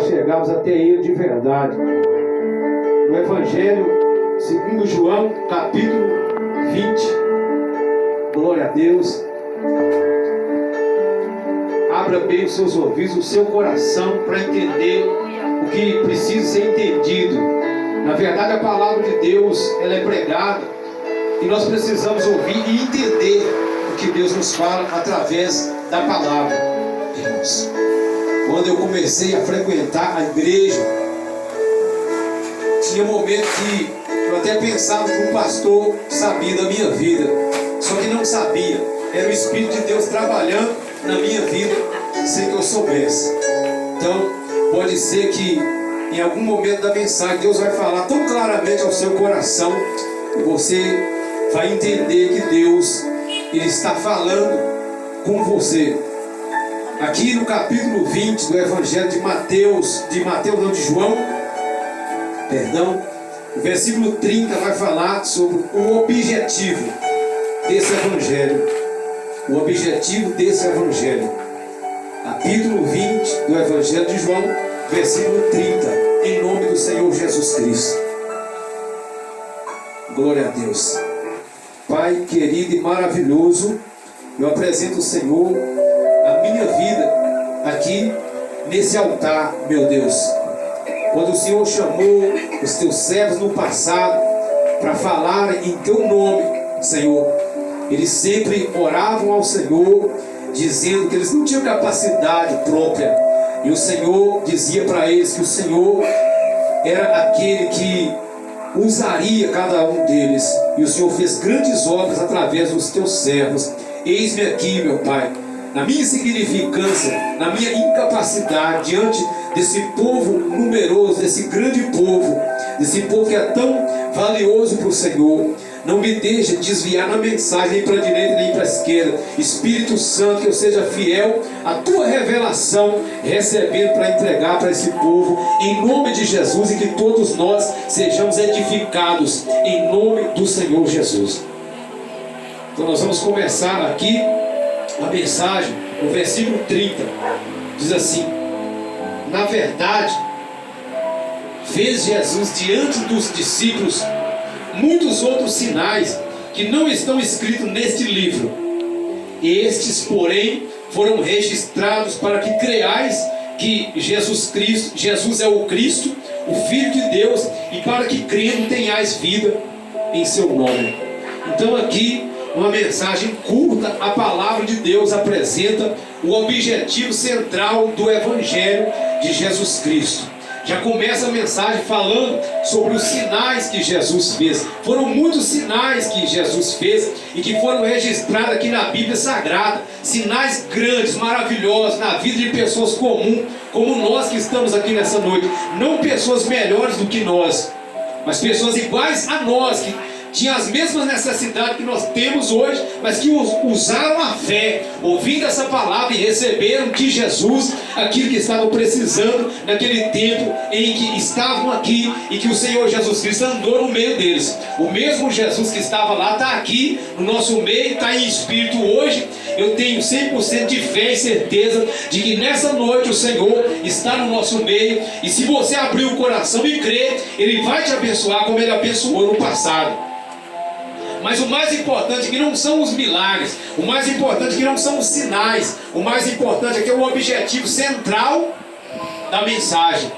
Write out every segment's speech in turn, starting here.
nós chegarmos até Ele de verdade. No Evangelho segundo João, capítulo 20. Glória a Deus. Abra bem os seus ouvidos, o seu coração, para entender o que precisa ser entendido. Na verdade, a palavra de Deus, ela é pregada, e nós precisamos ouvir e entender o que Deus nos fala através da palavra. Irmãos, quando eu comecei a frequentar a igreja, tinha um momento que eu até pensava que um pastor sabia da minha vida, só que não sabia. Era o Espírito de Deus trabalhando na minha vida sem que eu soubesse. Então, pode ser que em algum momento da mensagem Deus vai falar tão claramente ao seu coração que você vai entender que Deus, Ele está falando com você. Aqui no capítulo 20 do Evangelho de João, o versículo 30 vai falar sobre o objetivo desse Evangelho. O objetivo desse Evangelho. Capítulo 20 do Evangelho de João, versículo 30, em nome do Senhor Jesus Cristo. Glória a Deus. Pai querido e maravilhoso, eu apresento ao Senhor a minha vida aqui nesse altar, meu Deus. Quando o Senhor chamou os teus servos no passado para falar em teu nome, Senhor, eles sempre oravam ao Senhor, dizendo que eles não tinham capacidade própria. E o Senhor dizia para eles que o Senhor era aquele que usaria cada um deles. E o Senhor fez grandes obras através dos teus servos. Eis-me aqui, meu Pai, na minha insignificância, na minha incapacidade, diante desse povo numeroso, desse grande povo, desse povo que é tão valioso para o Senhor. Não me deixe desviar na mensagem, nem para a direita nem para a esquerda. Espírito Santo, que eu seja fiel à tua revelação, recebendo para entregar para esse povo, em nome de Jesus, e que todos nós sejamos edificados em nome do Senhor Jesus. Então nós vamos começar aqui a mensagem, no versículo 30, diz assim: na verdade, fez Jesus diante dos discípulos muitos outros sinais que não estão escritos neste livro. Estes, porém, foram registrados para que creiais que Jesus é o Cristo, o Filho de Deus, e para que crendo tenhais vida em seu nome. Então aqui, uma mensagem curta, a palavra de Deus apresenta o objetivo central do Evangelho de Jesus Cristo. Já começa a mensagem falando sobre os sinais que Jesus fez. Foram muitos sinais que Jesus fez e que foram registrados aqui na Bíblia Sagrada. Sinais grandes, maravilhosos na vida de pessoas comuns, como nós que estamos aqui nessa noite. Não pessoas melhores do que nós, mas pessoas iguais a nós, que tinham as mesmas necessidades que nós temos hoje, mas que usaram a fé, ouvindo essa palavra, e receberam de Jesus aquilo que estavam precisando naquele tempo em que estavam aqui, e que o Senhor Jesus Cristo andou no meio deles. O mesmo Jesus que estava lá está aqui no nosso meio, está em espírito hoje. Eu tenho 100% de fé e certeza de que nessa noite o Senhor está no nosso meio, e se você abrir o coração e crer, Ele vai te abençoar como Ele abençoou no passado. Mas o mais importante que não são os milagres, o mais importante que não são os sinais, o mais importante é que é o objetivo central da mensagem.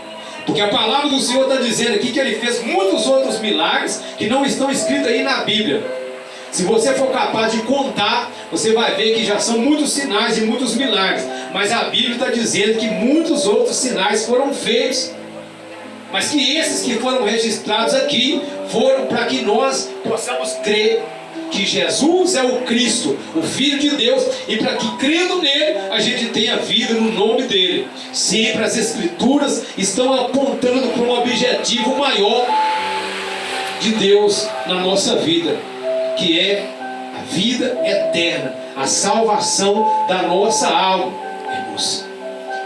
Porque a palavra do Senhor está dizendo aqui que Ele fez muitos outros milagres que não estão escritos aí na Bíblia. Se você for capaz de contar, você vai ver que já são muitos sinais e muitos milagres. Mas a Bíblia está dizendo que muitos outros sinais foram feitos, mas que esses que foram registrados aqui foram para que nós possamos crer que Jesus é o Cristo, o Filho de Deus, e para que crendo nele a gente tenha vida no nome dele. Sempre as Escrituras estão apontando para um objetivo maior de Deus na nossa vida, que é a vida eterna, a salvação da nossa alma. Irmãos,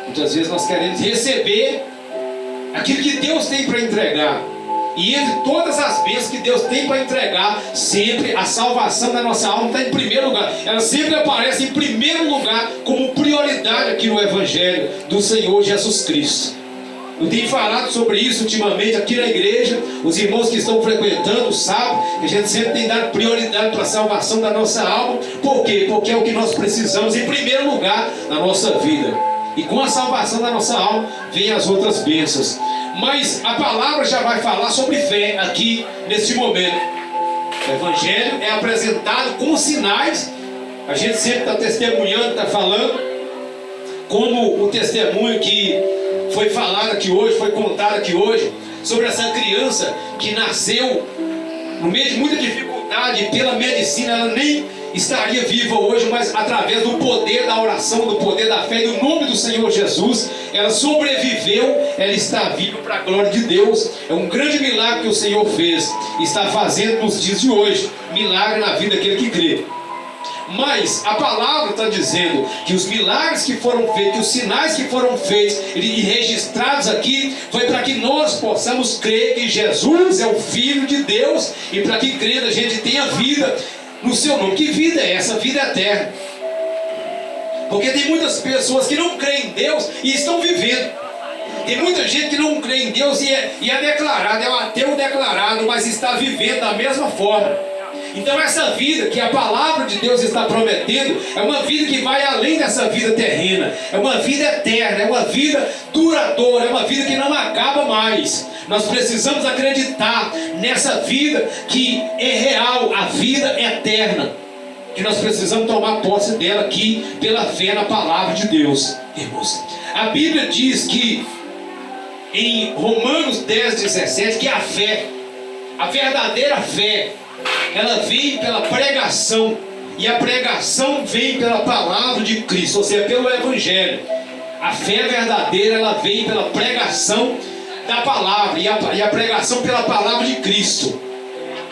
muitas vezes nós queremos receber aquilo que Deus tem para entregar, e entre todas as bênçãos que Deus tem para entregar, sempre a salvação da nossa alma está em primeiro lugar. Ela sempre aparece em primeiro lugar como prioridade aqui no Evangelho do Senhor Jesus Cristo. Eu tenho falado sobre isso ultimamente aqui na igreja. Os irmãos que estão frequentando sabem que a gente sempre tem dado prioridade para a salvação da nossa alma. Por quê? Porque é o que nós precisamos em primeiro lugar na nossa vida. E com a salvação da nossa alma vem as outras bênçãos. Mas a palavra já vai falar sobre fé aqui neste momento. O Evangelho é apresentado com sinais. A gente sempre está testemunhando, está falando, como o testemunho que foi falado aqui hoje, foi contado aqui hoje, sobre essa criança que nasceu no meio de muita dificuldade, pela medicina ela nem estaria viva hoje, mas através do poder da oração, do poder da fé, do nome do Senhor Jesus, ela sobreviveu, ela está viva para a glória de Deus. É um grande milagre que o Senhor fez, está fazendo nos dias de hoje, milagre na vida daquele que crê. Mas a palavra está dizendo que os milagres que foram feitos, que os sinais que foram feitos e registrados aqui, foi para que nós possamos crer que Jesus é o Filho de Deus, e para que crendo a gente tenha vida no seu nome. Que vida é essa? Vida eterna. Porque tem muitas pessoas que não creem em Deus e estão vivendo. Tem muita gente que não crê em Deus e é declarado, é um ateu declarado, mas está vivendo da mesma forma. Então essa vida que a palavra de Deus está prometendo é uma vida que vai além dessa vida terrena, é uma vida eterna, é uma vida duradoura, é uma vida que não acaba mais. Nós precisamos acreditar nessa vida que é real, a vida eterna, que nós precisamos tomar posse dela aqui pela fé na palavra de Deus. Irmãos, a Bíblia diz que em Romanos 10:17 que a fé, a verdadeira fé, ela vem pela pregação, e a pregação vem pela palavra de Cristo, ou seja, pelo Evangelho. A fé verdadeira, ela vem pela pregação da palavra, e a pregação pela palavra de Cristo.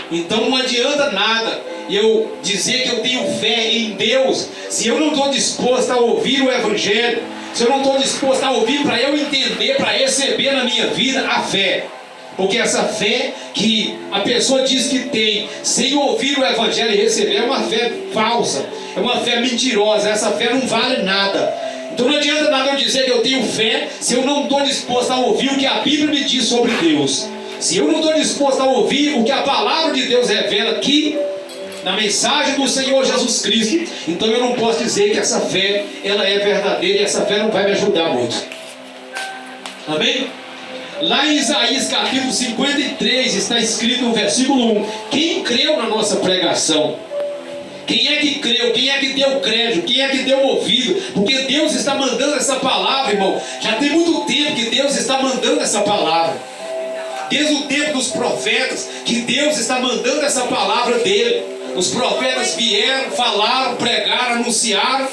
Então não adianta nada eu dizer que eu tenho fé em Deus, se eu não estou disposto a ouvir o Evangelho, se eu não estou disposto a ouvir para eu entender, para receber na minha vida a fé. Porque essa fé que a pessoa diz que tem, sem ouvir o Evangelho e receber, é uma fé falsa, é uma fé mentirosa. Essa fé não vale nada. Então não adianta nada eu dizer que eu tenho fé, se eu não estou disposto a ouvir o que a Bíblia me diz sobre Deus. Se eu não estou disposto a ouvir o que a palavra de Deus revela aqui, na mensagem do Senhor Jesus Cristo, então eu não posso dizer que essa fé, ela é verdadeira, e essa fé não vai me ajudar muito. Amém? Lá em Isaías capítulo 53 está escrito no versículo 1: quem creu na nossa pregação? Quem é que creu? Quem é que deu crédito? Quem é que deu ouvido? Porque Deus está mandando essa palavra, irmão. Já tem muito tempo que Deus está mandando essa palavra. Desde o tempo dos profetas, que Deus está mandando essa palavra dele. Os profetas vieram, falaram, pregaram, anunciaram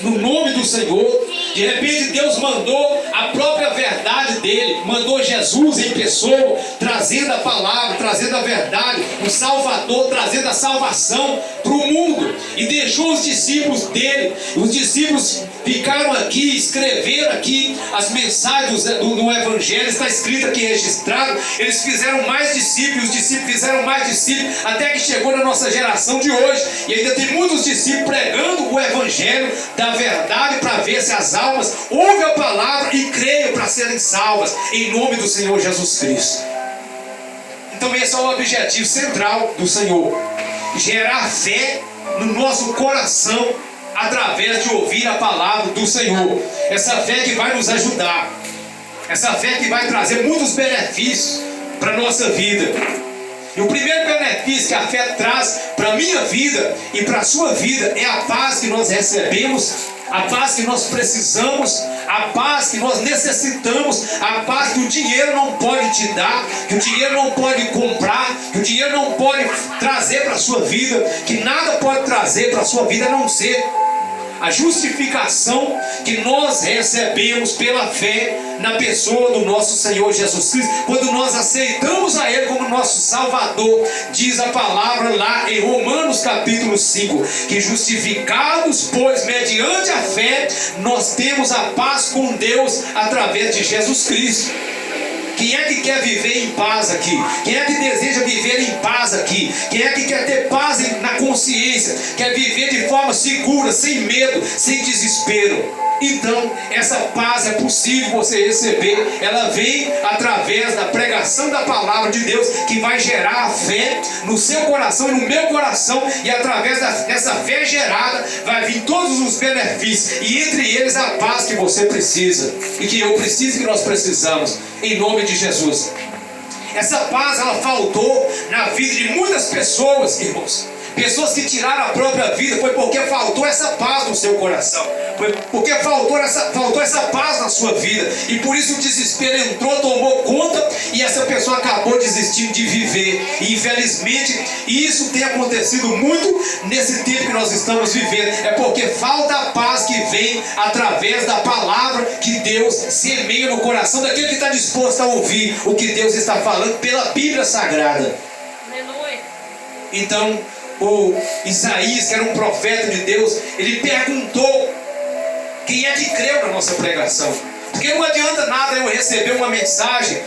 no nome do Senhor. De repente Deus mandou a própria verdade dele, mandou Jesus em pessoa, trazendo a palavra, trazendo a verdade, o Salvador, trazendo a salvação para o mundo, e deixou os discípulos dele. Os discípulos ficaram aqui, escreveram aqui as mensagens do Evangelho, está escrito aqui, registrado. Eles fizeram mais discípulos, os discípulos fizeram mais discípulos, até que chegou na nossa geração de hoje, e ainda tem muitos discípulos pregando o Evangelho da verdade, para ver se as almas ouvem a palavra e creem para serem salvas, em nome do Senhor Jesus Cristo. Então esse é o objetivo central do Senhor: gerar fé no nosso coração, através de ouvir a palavra do Senhor. Essa fé que vai nos ajudar, essa fé que vai trazer muitos benefícios para a nossa vida. E o primeiro benefício que a fé traz para a minha vida e para a sua vida é a paz que nós recebemos, a paz que nós precisamos, a paz que nós necessitamos, a paz que o dinheiro não pode te dar, que o dinheiro não pode comprar, que o dinheiro não pode trazer para a sua vida, que nada pode trazer para a sua vida a não ser a justificação que nós recebemos pela fé na pessoa do nosso Senhor Jesus Cristo, quando nós aceitamos a Ele como nosso Salvador. Diz a palavra lá em Romanos capítulo 5, que justificados, pois, mediante a fé, nós temos a paz com Deus através de Jesus Cristo. Quem é que quer viver em paz aqui? Quem é que deseja viver em paz aqui? Quem é que quer ter paz na consciência? Quer viver de forma segura, sem medo, sem desespero? Então, essa paz é possível você receber. Ela vem através da pregação da palavra de Deus, que vai gerar a fé no seu coração e no meu coração. E através dessa fé gerada, vai vir todos os benefícios. E entre eles a paz que você precisa, e que eu preciso, e que nós precisamos. Em nome de Jesus. Essa paz, ela faltou na vida de muitas pessoas, irmãos. Pessoas que tiraram a própria vida, foi porque faltou essa paz no seu coração. Foi porque faltou essa paz na sua vida. E por isso o desespero entrou, tomou conta, e essa pessoa acabou desistindo de viver. E infelizmente, isso tem acontecido muito nesse tempo que nós estamos vivendo. É porque falta a paz que vem através da palavra que Deus semeia no coração daquele que está disposto a ouvir o que Deus está falando pela Bíblia Sagrada. Aleluia. Então, o Isaías, que era um profeta de Deus, ele perguntou quem é que creu na nossa pregação. Porque não adianta nada eu receber uma mensagem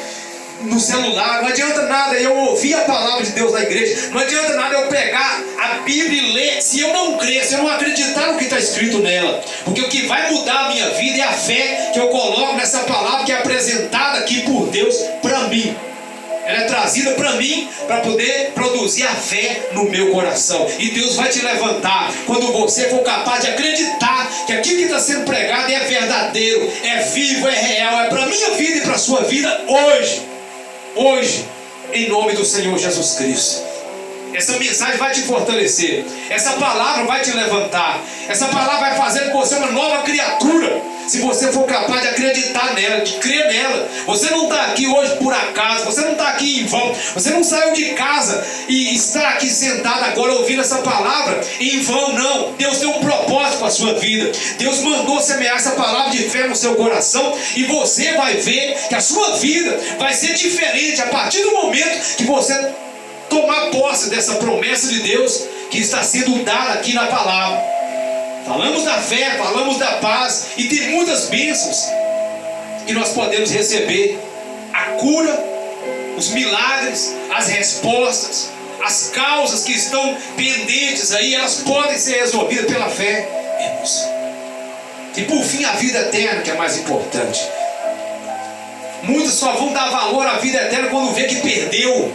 no celular, não adianta nada eu ouvir a palavra de Deus na igreja, não adianta nada eu pegar a Bíblia e ler, se eu não crer, se eu não acreditar no que está escrito nela. Porque o que vai mudar a minha vida é a fé que eu coloco nessa palavra que é apresentada aqui por Deus para mim. Ela é trazida para mim, para poder produzir a fé no meu coração. E Deus vai te levantar quando você for capaz de acreditar que aquilo que está sendo pregado é verdadeiro, é vivo, é real, é para a minha vida e para a sua vida hoje, em nome do Senhor Jesus Cristo. Essa mensagem vai te fortalecer. Essa palavra vai te levantar. Essa palavra vai fazer de você uma nova criatura. Se você for capaz de acreditar nela, de crer nela. Você não está aqui hoje por acaso. Você não está aqui em vão. Você não saiu de casa e está aqui sentado agora ouvindo essa palavra em vão, não. Deus tem um propósito com a sua vida. Deus mandou semear essa palavra de fé no seu coração. E você vai ver que a sua vida vai ser diferente a partir do momento que você tomar posse dessa promessa de Deus que está sendo dada aqui na palavra. Falamos da fé, falamos da paz, e tem muitas bênçãos que nós podemos receber. A cura, os milagres, as respostas, as causas que estão pendentes aí, elas podem ser resolvidas pela fé, irmãos. E por fim, a vida eterna, que é mais importante. Muitos só vão dar valor à vida eterna quando vê que perdeu.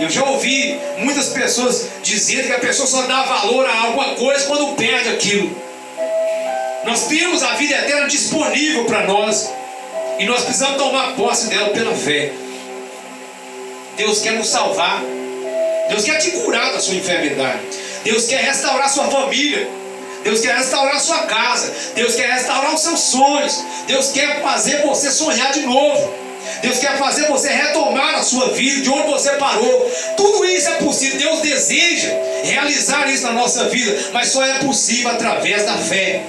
Eu já ouvi muitas pessoas dizendo que a pessoa só dá valor a alguma coisa quando perde aquilo. Nós temos a vida eterna disponível para nós, e nós precisamos tomar posse dela pela fé. Deus quer nos salvar. Deus quer te curar da sua enfermidade. Deus quer restaurar sua família. Deus quer restaurar sua casa. Deus quer restaurar os seus sonhos. Deus quer fazer você sonhar de novo. Deus quer fazer você retomar a sua vida de onde você parou. Tudo isso é possível. Deus deseja realizar isso na nossa vida, mas só é possível através da fé.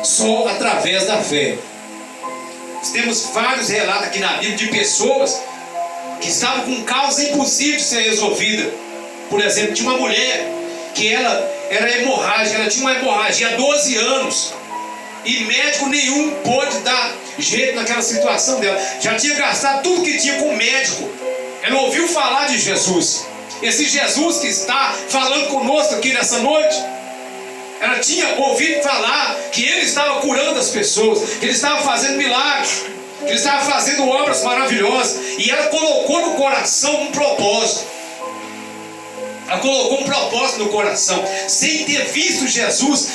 Só através da fé. Nós temos vários relatos aqui na Bíblia de pessoas que estavam com causas impossíveis de ser resolvida. Por exemplo, tinha uma mulher que ela era hemorrágica, ela tinha uma hemorragia há 12 anos. E médico nenhum pôde dar jeito naquela situação dela. Já tinha gastado tudo que tinha com o médico. Ela ouviu falar de Jesus. Esse Jesus que está falando conosco aqui nessa noite. Ela tinha ouvido falar que Ele estava curando as pessoas, que Ele estava fazendo milagres, que Ele estava fazendo obras maravilhosas. E ela colocou no coração um propósito. Ela colocou um propósito no coração. Sem ter visto Jesus,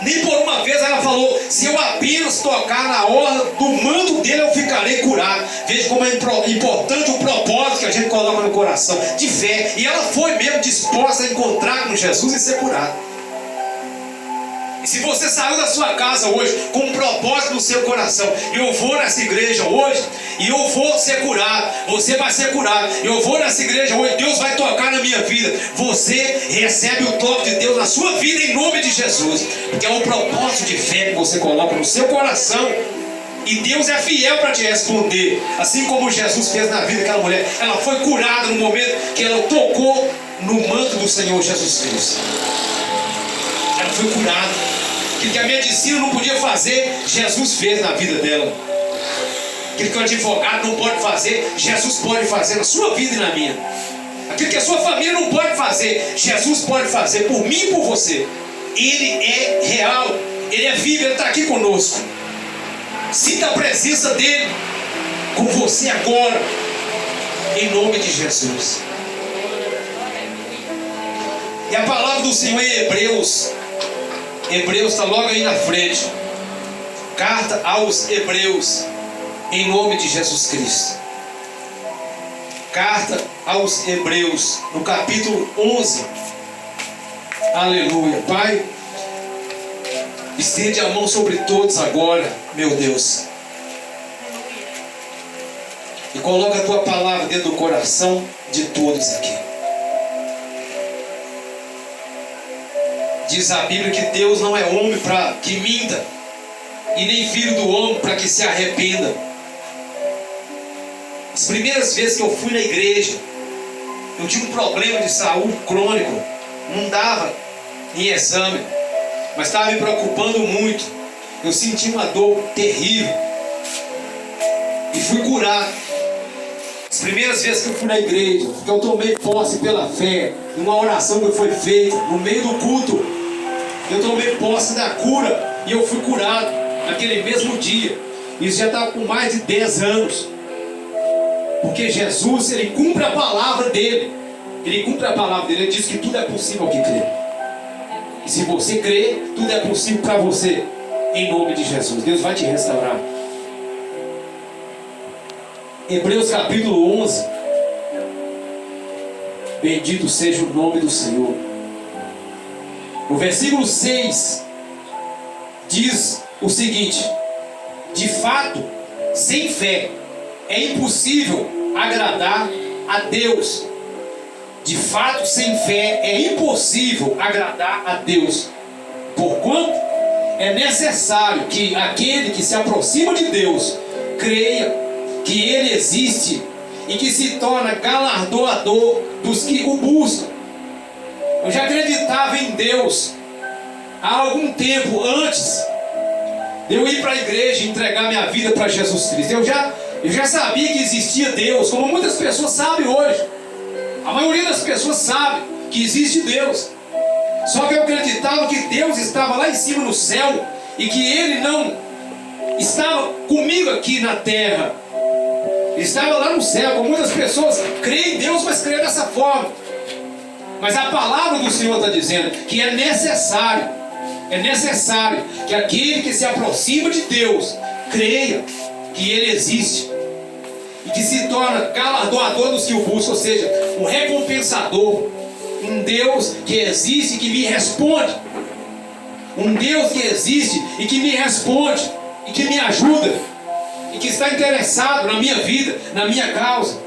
nem por uma vez ela falou: se eu apenas tocar na orla do manto dele, eu ficarei curado. Veja como é importante o propósito que a gente coloca no coração, de fé. E ela foi mesmo disposta a encontrar com Jesus e ser curada. E se você saiu da sua casa hoje com um propósito no seu coração: eu vou nessa igreja hoje e eu vou ser curado, você vai ser curado. Eu vou nessa igreja hoje, Deus vai tocar na minha vida. Você recebe o toque de Deus na sua vida em nome de Jesus, porque é um propósito de fé que você coloca no seu coração. E Deus é fiel para te responder. Assim como Jesus fez na vida daquela mulher. Ela foi curada no momento que ela tocou no manto do Senhor Jesus Cristo. Ela foi curada. Aquilo que a medicina não podia fazer, Jesus fez na vida dela. Aquilo que o advogado não pode fazer, Jesus pode fazer na sua vida e na minha. Aquilo que a sua família não pode fazer, Jesus pode fazer por mim e por você. Ele é real. Ele é vivo, Ele está aqui conosco. Sinta a presença dEle com você agora, em nome de Jesus. E a palavra do Senhor em Hebreus está logo aí na frente. Carta aos Hebreus, em nome de Jesus Cristo. Carta aos Hebreus, no capítulo 11. Aleluia. Pai, estende a mão sobre todos agora, meu Deus. E coloca a tua palavra dentro do coração de todos aqui. Diz a Bíblia que Deus não é homem para que minta, e nem filho do homem para que se arrependa. As primeiras vezes que eu fui na igreja, eu tinha um problema de saúde crônico, não dava em exame, mas estava me preocupando muito. Eu senti uma dor terrível e fui curado. As primeiras vezes que eu fui na igreja, que eu tomei posse pela fé, numa oração que foi feita no meio do culto, eu tomei posse da cura e eu fui curado naquele mesmo dia. Isso já estava com mais de 10 anos. Porque Jesus, Ele cumpre a palavra dEle. Ele cumpre a palavra dEle. Ele diz que tudo é possível ao que crê. E se você crê, tudo é possível para você. Em nome de Jesus. Deus vai te restaurar. Hebreus capítulo 11. Bendito seja o nome do Senhor. O versículo 6 diz o seguinte: de fato, sem fé é impossível agradar a Deus. De fato, sem fé é impossível agradar a Deus. Porquanto é necessário que aquele que se aproxima de Deus creia que Ele existe e que se torna galardoador dos que o buscam. Eu já acreditava em Deus há algum tempo antes de eu ir para a igreja e entregar minha vida para Jesus Cristo. Eu já sabia que existia Deus, como muitas pessoas sabem hoje. A maioria das pessoas sabe que existe Deus. Só que eu acreditava que Deus estava lá em cima no céu e que Ele não estava comigo aqui na terra. Ele estava lá no céu, como muitas pessoas creem em Deus, mas creem dessa forma. Mas a palavra do Senhor está dizendo que é necessário que aquele que se aproxima de Deus creia que Ele existe e que se torna galardoador dos que o buscam, ou seja, um recompensador, um Deus que existe e que me responde, um Deus que existe e que me responde e que me ajuda e que está interessado na minha vida, na minha causa.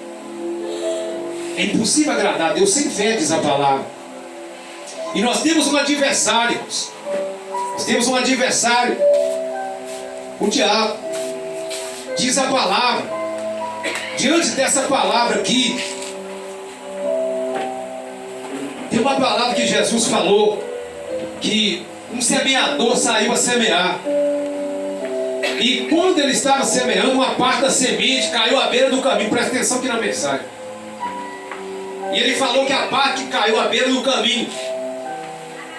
É impossível agradar a Deus sem fé, diz a palavra. E nós temos um adversário, irmãos. Nós temos um adversário, o diabo. Diz a palavra. Diante dessa palavra aqui, tem uma palavra que Jesus falou, que um semeador saiu a semear. E quando ele estava semeando, uma parte da semente caiu à beira do caminho. Presta atenção aqui na mensagem. E ele falou que a parte que caiu à beira do caminho,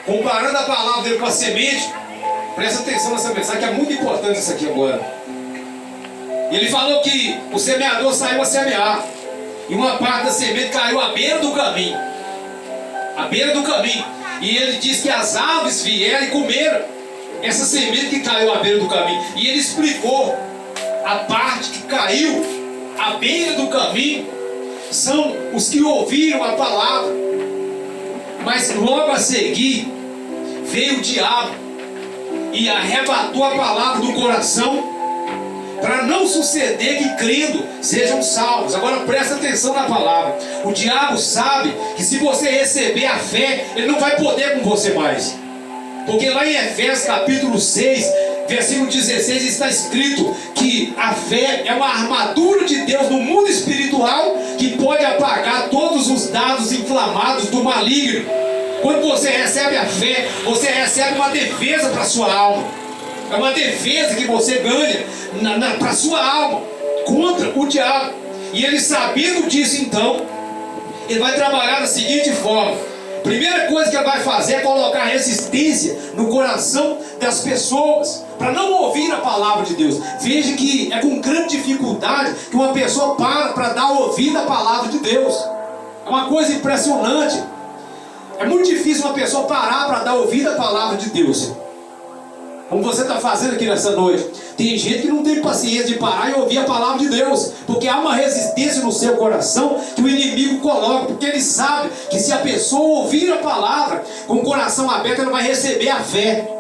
comparando a palavra dele com a semente, presta atenção nessa mensagem, que é muito importante isso aqui agora. E ele falou que o semeador saiu a semear, e uma parte da semente caiu à beira do caminho. À beira do caminho. E ele diz que as aves vieram e comeram essa semente que caiu à beira do caminho. E ele explicou: a parte que caiu à beira do caminho são os que ouviram a palavra, mas logo a seguir veio o diabo e arrebatou a palavra do coração, para não suceder que crendo sejam salvos. Agora presta atenção na palavra. O diabo sabe que se você receber a fé, ele não vai poder com você mais. Porque lá em Efésios capítulo 6, versículo 16, está escrito que a fé é uma armadura de Deus no mundo espiritual que pode apagar todos os dados inflamados do maligno. Quando você recebe a fé, você recebe uma defesa para a sua alma. É uma defesa que você ganha para a sua alma contra o diabo. E ele, sabendo disso, então, ele vai trabalhar da seguinte forma: Primeira coisa que ele vai fazer é colocar resistência no coração das pessoas, para não ouvir a palavra de Deus. Veja que é com grande dificuldade que uma pessoa para dar ouvido à palavra de Deus. É uma coisa impressionante. É muito difícil uma pessoa parar para dar ouvido à palavra de Deus, como você está fazendo aqui nessa noite. Tem gente que não tem paciência de parar e ouvir a palavra de Deus, porque há uma resistência no seu coração que o inimigo coloca, porque ele sabe que se a pessoa ouvir a palavra com o coração aberto, ela vai receber a fé.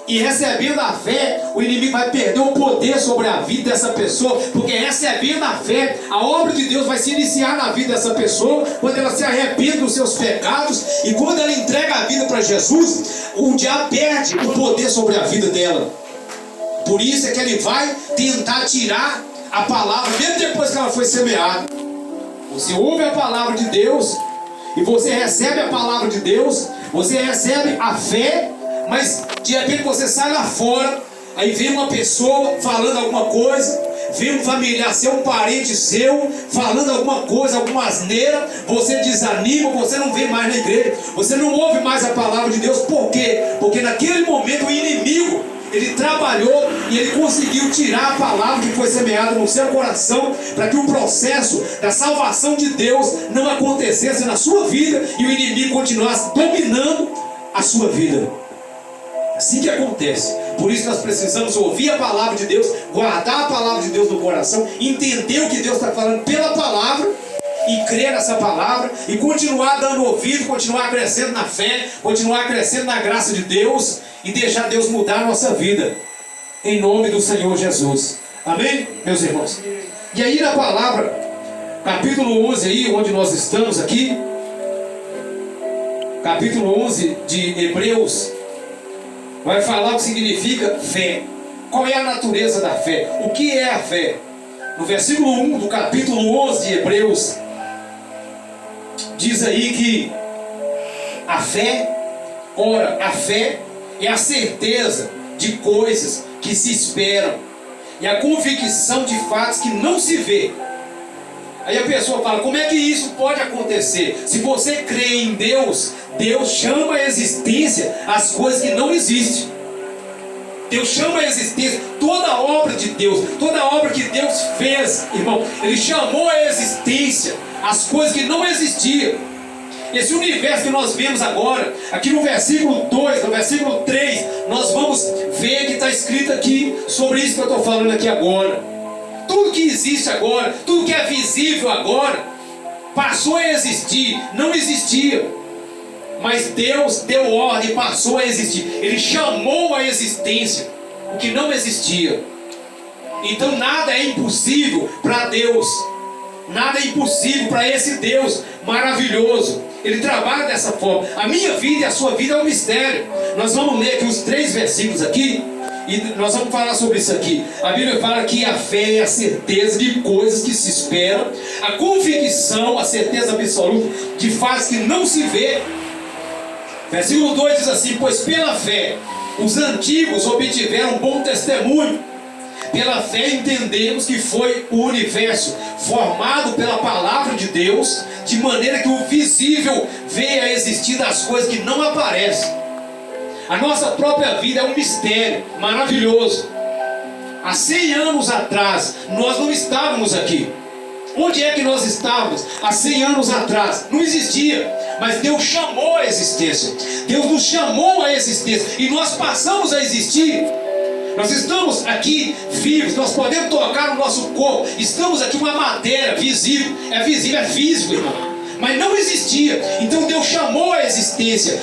E recebendo a fé, o inimigo vai perder o poder sobre a vida dessa pessoa, porque recebendo a fé, a obra de Deus vai se iniciar na vida dessa pessoa, quando ela se arrepende dos seus pecados, e quando ela entrega a vida para Jesus, o diabo perde o poder sobre a vida dela. Por isso é que ele vai tentar tirar a palavra, mesmo depois que ela foi semeada. Você ouve a palavra de Deus, e você recebe a palavra de Deus, você recebe a fé, mas de repente você sai lá fora, aí vem uma pessoa falando alguma coisa, vem um familiar seu, um parente seu, falando alguma coisa, alguma asneira, você desanima, você não vem mais na igreja, você não ouve mais a palavra de Deus. Por quê? Porque naquele momento o inimigo, ele trabalhou e ele conseguiu tirar a palavra que foi semeada no seu coração, para que o processo da salvação de Deus não acontecesse na sua vida e o inimigo continuasse dominando a sua vida. Assim que acontece. Por isso nós precisamos ouvir a palavra de Deus, guardar a palavra de Deus no coração, entender o que Deus está falando pela palavra e crer nessa palavra e continuar dando ouvido, continuar crescendo na fé, continuar crescendo na graça de Deus e deixar Deus mudar a nossa vida, em nome do Senhor Jesus. Amém, meus irmãos? E aí na palavra, capítulo 11 aí, onde nós estamos aqui, capítulo 11 de Hebreus, vai falar o que significa fé. Qual é a natureza da fé? O que é a fé? No versículo 1 do capítulo 11 de Hebreus, diz aí que a fé, ora, a fé é a certeza de coisas que se esperam e a convicção de fatos que não se vê. Aí a pessoa fala, como é que isso pode acontecer? Se você crê em Deus, Deus chama a existência as coisas que não existem. Deus chama a existência toda a obra de Deus, toda a obra que Deus fez, irmão. Ele chamou a existência as coisas que não existiam. Esse universo que nós vemos agora, aqui no versículo 2, no versículo 3, nós vamos ver que está escrito aqui sobre isso que eu estou falando aqui agora. Tudo que existe agora, tudo que é visível agora, passou a existir, não existia. Mas Deus deu ordem e passou a existir. Ele chamou a existência o que não existia. Então nada é impossível para Deus. Nada é impossível para esse Deus maravilhoso. Ele trabalha dessa forma. A minha vida e a sua vida é um mistério. Nós vamos ler aqui os 3 versículos aqui, e nós vamos falar sobre isso aqui. A Bíblia fala que a fé é a certeza de coisas que se esperam, a convicção, a certeza absoluta de fatos que não se vê. Versículo 2 diz assim: pois pela fé os antigos obtiveram bom testemunho. Pela fé entendemos que foi o universo formado pela palavra de Deus, de maneira que o visível veio a existir das coisas que não aparecem. A nossa própria vida é um mistério maravilhoso. Há 100 anos atrás, nós não estávamos aqui. Onde é que nós estávamos? Há 100 anos atrás, não existia. Mas Deus chamou a existência. Deus nos chamou à existência. E nós passamos a existir. Nós estamos aqui vivos, nós podemos tocar no nosso corpo. Estamos aqui uma matéria visível. É visível, é físico, irmão. Mas não existia. Então Deus chamou a existência.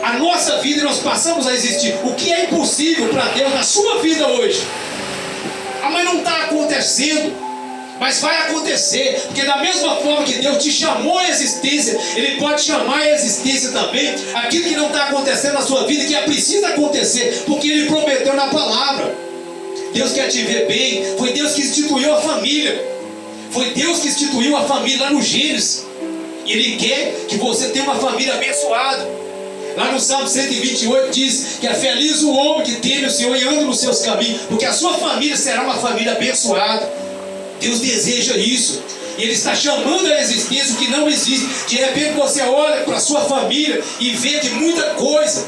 A nossa vida, nós passamos a existir. O que é impossível para Deus na sua vida hoje? Mas não está acontecendo. Mas vai acontecer. Porque da mesma forma que Deus te chamou à existência, Ele pode chamar à existência também aquilo que não está acontecendo na sua vida, que é preciso acontecer, porque Ele prometeu na palavra. Deus quer te ver bem. Foi Deus que instituiu a família. Foi Deus que instituiu a família lá no Gênesis. E Ele quer que você tenha uma família abençoada. Lá no Salmo 128 diz que é feliz o homem que teme o Senhor e anda nos seus caminhos, porque a sua família será uma família abençoada. Deus deseja isso. E Ele está chamando à existência o que não existe. De repente você olha para a sua família e vê que muita coisa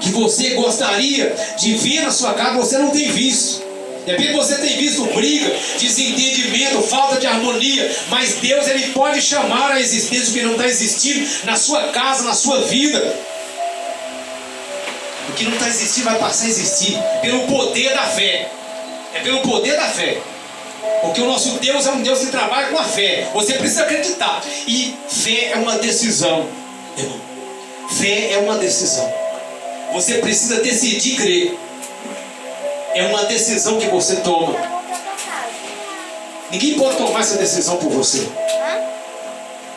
que você gostaria de ver na sua casa, você não tem visto. De repente você tem visto briga, desentendimento, falta de harmonia. Mas Deus, Ele pode chamar à existência o que não está existindo na sua casa, na sua vida. O que não está existindo vai passar a existir pelo poder da fé. É pelo poder da fé. Porque o nosso Deus é um Deus que trabalha com a fé. Você precisa acreditar. E fé é uma decisão, irmão. Fé é uma decisão. Você precisa decidir crer. É uma decisão que você toma. Ninguém pode tomar essa decisão por você.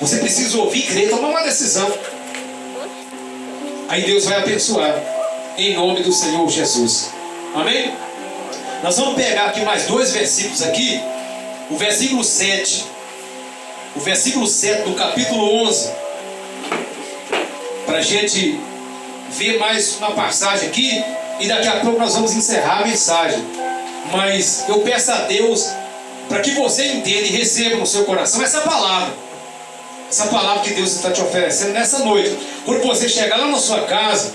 Você precisa ouvir, crer, tomar uma decisão. Aí Deus vai abençoar. Em nome do Senhor Jesus. Amém? Nós vamos pegar aqui mais 2 versículos aqui. O versículo 7. O versículo 7 do capítulo 11. Para a gente ver mais uma passagem aqui. E daqui a pouco nós vamos encerrar a mensagem. Mas eu peço a Deus para que você entenda e receba no seu coração essa palavra. Essa palavra que Deus está te oferecendo nessa noite. Quando você chegar lá na sua casa,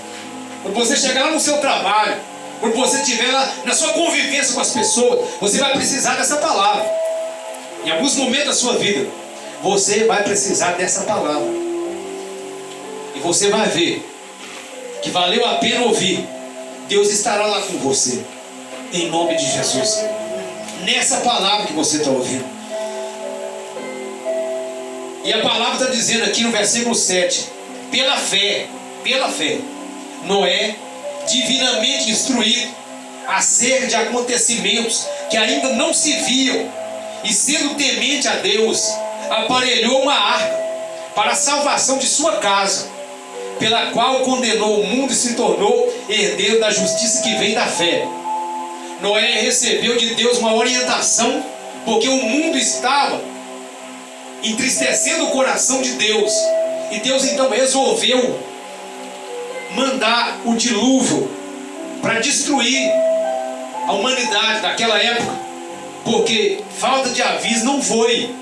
quando você chegar lá no seu trabalho, quando você estiver lá na sua convivência com as pessoas, você vai precisar dessa palavra. Em alguns momentos da sua vida, você vai precisar dessa palavra. E você vai ver que valeu a pena ouvir. Deus estará lá com você. Em nome de Jesus. Nessa palavra que você está ouvindo. E a palavra está dizendo aqui no versículo 7. Pela fé, Noé, divinamente instruído acerca de acontecimentos que ainda não se viam, e sendo temente a Deus, aparelhou uma arca para a salvação de sua casa, pela qual condenou o mundo e se tornou herdeiro da justiça que vem da fé. Noé recebeu de Deus uma orientação, porque o mundo estava entristecendo o coração de Deus, e Deus então resolveu mandar o dilúvio para destruir a humanidade daquela época, porque falta de aviso não foi.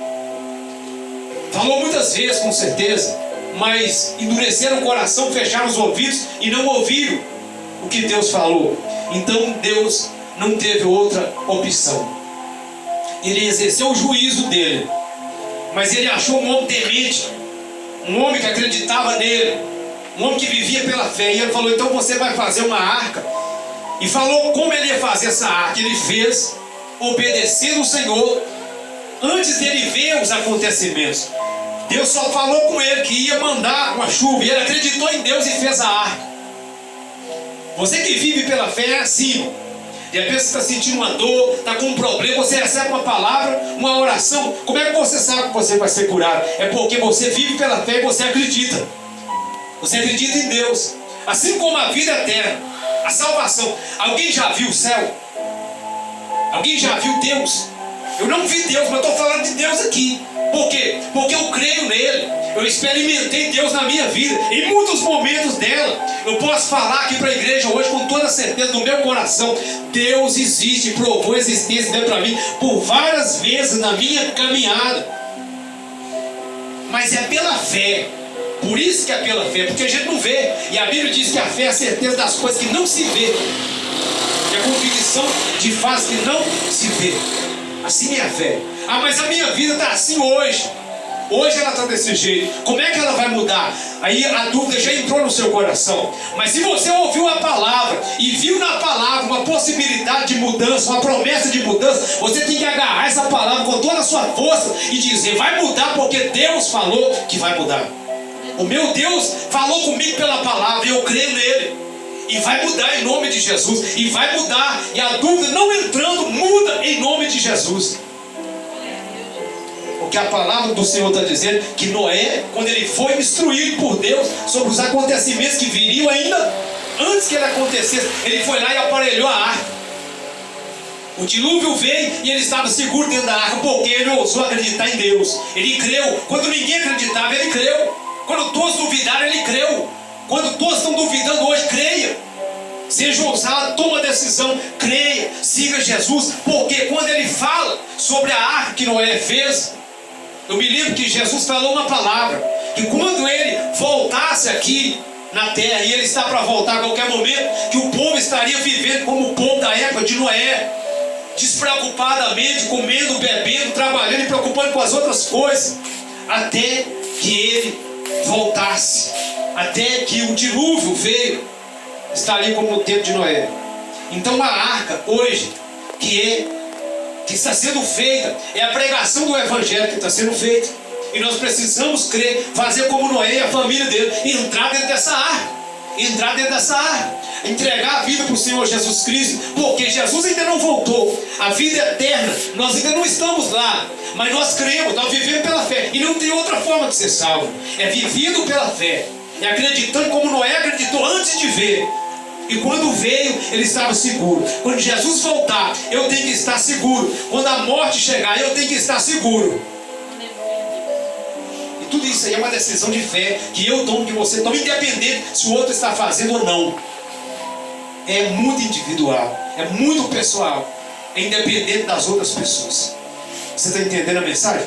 Falou muitas vezes, com certeza, mas endureceram o coração, fecharam os ouvidos e não ouviram o que Deus falou. Então Deus não teve outra opção. Ele exerceu o juízo dele, mas ele achou um homem temente, um homem que acreditava nele, um homem que vivia pela fé. E ele falou: então você vai fazer uma arca. E falou como ele ia fazer essa arca. Ele fez obedecendo o Senhor antes dele ver os acontecimentos. Deus só falou com ele que ia mandar uma chuva, e ele acreditou em Deus e fez a arca. Você que vive pela fé é assim. De repente você está sentindo uma dor, está com um problema, você recebe uma palavra, uma oração. Como é que você sabe que você vai ser curado? É porque você vive pela fé e você acredita. Você acredita em Deus. Assim como a vida eterna, a salvação. Alguém já viu o céu? Alguém já viu Deus? Eu não vi Deus, mas estou falando de Deus aqui. Por quê? Porque eu creio nele. Eu experimentei Deus na minha vida. Em muitos momentos dela. Eu posso falar aqui para a igreja hoje com toda certeza do meu coração. Deus existe, provou a existência dele para mim por várias vezes na minha caminhada. Mas é pela fé. Por isso que é pela fé, porque a gente não vê. E a Bíblia diz que a fé é a certeza das coisas que não se vê. E a convicção de fatos que não se vê. Assim é a fé. Ah, mas a minha vida está assim hoje. Hoje ela está desse jeito. Como é que ela vai mudar? Aí a dúvida já entrou no seu coração. Mas se você ouviu a palavra e viu na palavra uma possibilidade de mudança, uma promessa de mudança, você tem que agarrar essa palavra com toda a sua força e dizer: vai mudar, porque Deus falou que vai mudar. O meu Deus falou comigo pela palavra e eu creio nele. E vai mudar em nome de Jesus. E vai mudar. E a dúvida não entrando, muda em nome de Jesus. Porque a palavra do Senhor está dizendo que Noé, quando ele foi instruído por Deus sobre os acontecimentos que viriam ainda antes que ele acontecesse, ele foi lá e aparelhou a arca. O dilúvio veio e ele estava seguro dentro da arca, porque ele ousou acreditar em Deus. Ele creu. Quando ninguém acreditava, ele creu. Quando todos duvidaram, ele creu. Quando todos estão duvidando hoje, creia. Seja ousado, toma decisão, creia, siga Jesus, porque quando ele fala sobre a arca que Noé fez, eu me lembro que Jesus falou uma palavra, que quando ele voltasse aqui na terra, e ele está para voltar a qualquer momento, que o povo estaria vivendo como o povo da época de Noé, despreocupadamente, comendo, bebendo, trabalhando e preocupando com as outras coisas, até que ele voltasse, até que o dilúvio veio, estaria como no tempo de Noé. Então a arca hoje, que está sendo feita, é a pregação do evangelho que está sendo feita, e nós precisamos crer, fazer como Noé e a família dele, entrar dentro dessa arca, entregar a vida para o Senhor Jesus Cristo, porque Jesus ainda não voltou, a vida eterna, nós ainda não estamos lá, mas nós cremos, nós vivemos pela fé, e não tem outra forma de ser salvo, é vivido pela fé, é acreditando como Noé acreditou antes de ver. E quando veio, ele estava seguro. Quando Jesus voltar, eu tenho que estar seguro. Quando a morte chegar, eu tenho que estar seguro. E tudo isso aí é uma decisão de fé que eu tomo, que você toma, independente se o outro está fazendo ou não. É muito individual, é muito pessoal, é independente das outras pessoas. Você está entendendo a mensagem?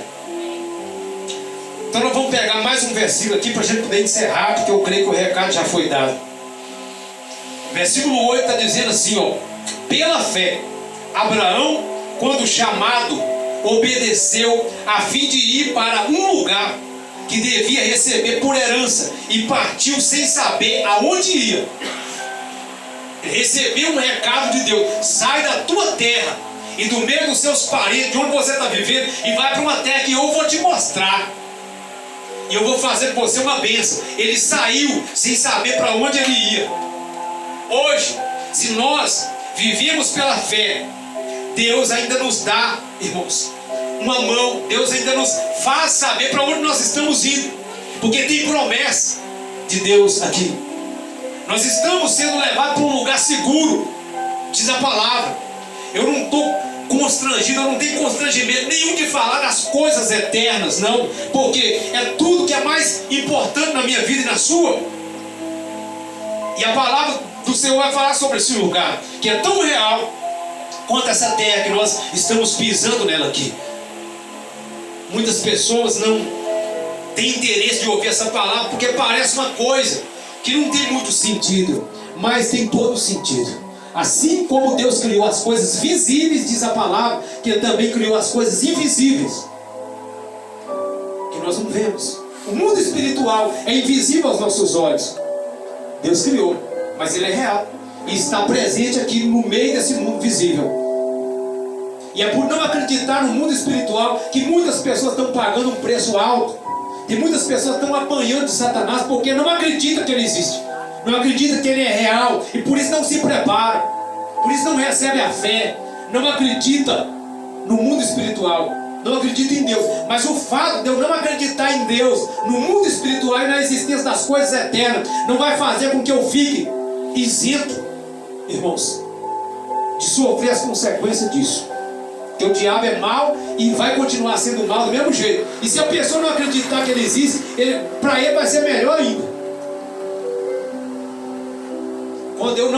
Então nós vamos pegar mais um versículo aqui para a gente poder encerrar, porque eu creio que o recado já foi dado. Versículo 8 está dizendo assim, ó: pela fé, Abraão, quando chamado, obedeceu a fim de ir para um lugar que devia receber por herança, e partiu sem saber aonde ia. Ele recebeu um recado de Deus: sai da tua terra e do meio dos seus parentes, de onde você está vivendo, e vai para uma terra que eu vou te mostrar, e eu vou fazer com você uma bênção. Ele saiu sem saber para onde ele ia. Hoje, se nós vivemos pela fé, Deus ainda nos dá, irmãos, uma mão. Deus ainda nos faz saber para onde nós estamos indo, porque tem promessa de Deus aqui. Nós estamos sendo levados para um lugar seguro, diz a palavra. Eu não estou constrangido, eu não tenho constrangimento nenhum de falar das coisas eternas, não, porque é tudo que é mais importante na minha vida e na sua. E a palavra do Senhor vai falar sobre esse lugar, que é tão real quanto essa terra que nós estamos pisando nela aqui. Muitas pessoas não têm interesse de ouvir essa palavra, porque parece uma coisa que não tem muito sentido, mas tem todo sentido. Assim como Deus criou as coisas visíveis, diz a palavra, que Ele também criou as coisas invisíveis, que nós não vemos. O mundo espiritual é invisível aos nossos olhos. Deus criou, mas Ele é real e está presente aqui no meio desse mundo visível. E é por não acreditar no mundo espiritual que muitas pessoas estão pagando um preço alto. E muitas pessoas estão apanhando de Satanás porque não acreditam que ele existe, não acreditam que ele é real, e por isso não se prepara, por isso não recebe a fé, não acredita no mundo espiritual, não acredita em Deus. Mas o fato de eu não acreditar em Deus, no mundo espiritual e na existência das coisas eternas, não vai fazer com que eu fique isento, irmãos, de sofrer as consequências disso. Porque o diabo é mau e vai continuar sendo mau do mesmo jeito. E se a pessoa não acreditar que ele existe, para ele vai ser melhor ainda. Quando eu não